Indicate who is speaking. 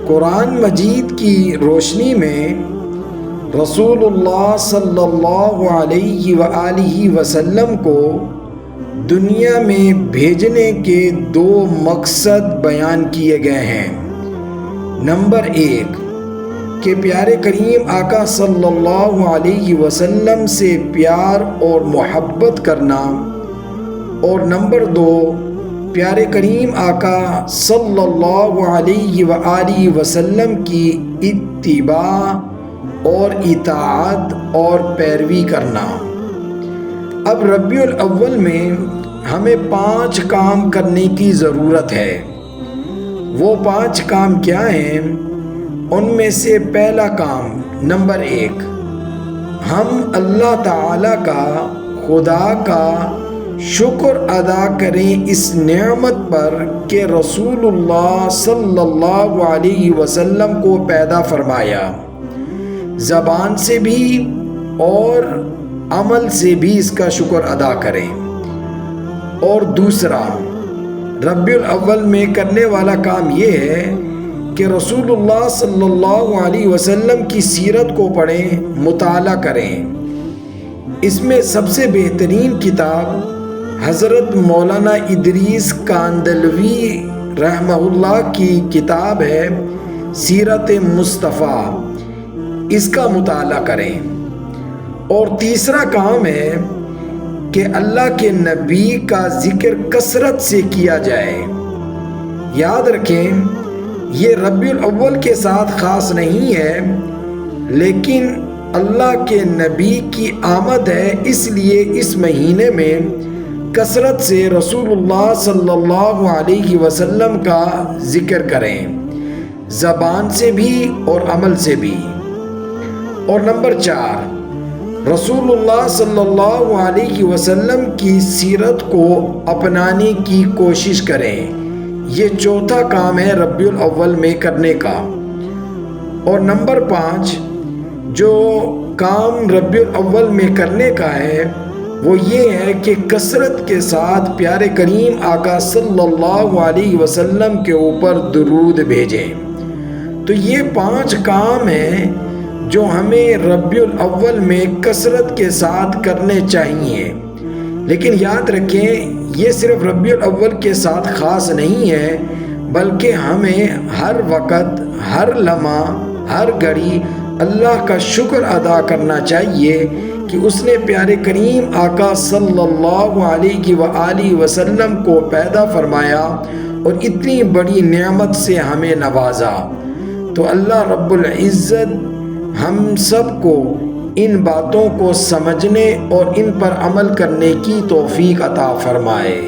Speaker 1: قرآن مجید کی روشنی میں رسول اللہ صلی اللہ علیہ وآلہ وسلم کو دنیا میں بھیجنے کے 2 مقصد بیان کیے گئے ہیں۔ نمبر 1 کہ پیارے کریم آقا صلی اللہ علیہ وسلم سے پیار اور محبت کرنا، اور نمبر 2 پیارے کریم آقا صلی اللہ علیہ وآلہ وسلم کی اتباع اور اطاعت اور پیروی کرنا۔ اب ربیع الاول میں ہمیں 5 کام کرنے کی ضرورت ہے۔ وہ 5 کام کیا ہیں؟ ان میں سے پہلا کام نمبر 1، ہم اللہ تعالیٰ کا، خدا کا شکر ادا کریں اس نعمت پر کہ رسول اللہ صلی اللہ علیہ وسلم کو پیدا فرمایا، زبان سے بھی اور عمل سے بھی اس کا شکر ادا کریں۔ اور دوسرا ربیع الاول میں کرنے والا کام یہ ہے کہ رسول اللہ صلی اللہ علیہ وسلم کی سیرت کو پڑھیں، مطالعہ کریں۔ اس میں سب سے بہترین کتاب حضرت مولانا ادریس کاندلوی رحمہ اللہ کی کتاب ہے سیرت مصطفیٰ، اس کا مطالعہ کریں۔ اور تیسرا کام ہے کہ اللہ کے نبی کا ذکر کثرت سے کیا جائے۔ یاد رکھیں یہ ربیع الاول کے ساتھ خاص نہیں ہے، لیکن اللہ کے نبی کی آمد ہے، اس لیے اس مہینے میں کثرت سے رسول اللہ صلی اللہ علیہ وسلم کا ذکر کریں، زبان سے بھی اور عمل سے بھی۔ اور نمبر 4 رسول اللہ صلی اللہ علیہ وسلم کی سیرت کو اپنانے کی کوشش کریں۔ یہ چوتھا کام ہے ربیع الاول میں کرنے کا۔ اور نمبر 5 جو کام ربیع الاول میں کرنے کا ہے وہ یہ ہے کہ کثرت کے ساتھ پیارے کریم آقا صلی اللہ علیہ وسلم کے اوپر درود بھیجیں۔ تو یہ 5 کام ہیں جو ہمیں ربیع الاول میں کثرت کے ساتھ کرنے چاہیے۔ لیکن یاد رکھیں یہ صرف ربیع الاول کے ساتھ خاص نہیں ہے، بلکہ ہمیں ہر وقت، ہر لمحہ، ہر گھڑی اللہ کا شکر ادا کرنا چاہیے کہ اس نے پیارے کریم آقا صلی اللہ علیہ وآلہ وسلم کو پیدا فرمایا اور اتنی بڑی نعمت سے ہمیں نوازا۔ تو اللہ رب العزت ہم سب کو ان باتوں کو سمجھنے اور ان پر عمل کرنے کی توفیق عطا فرمائے۔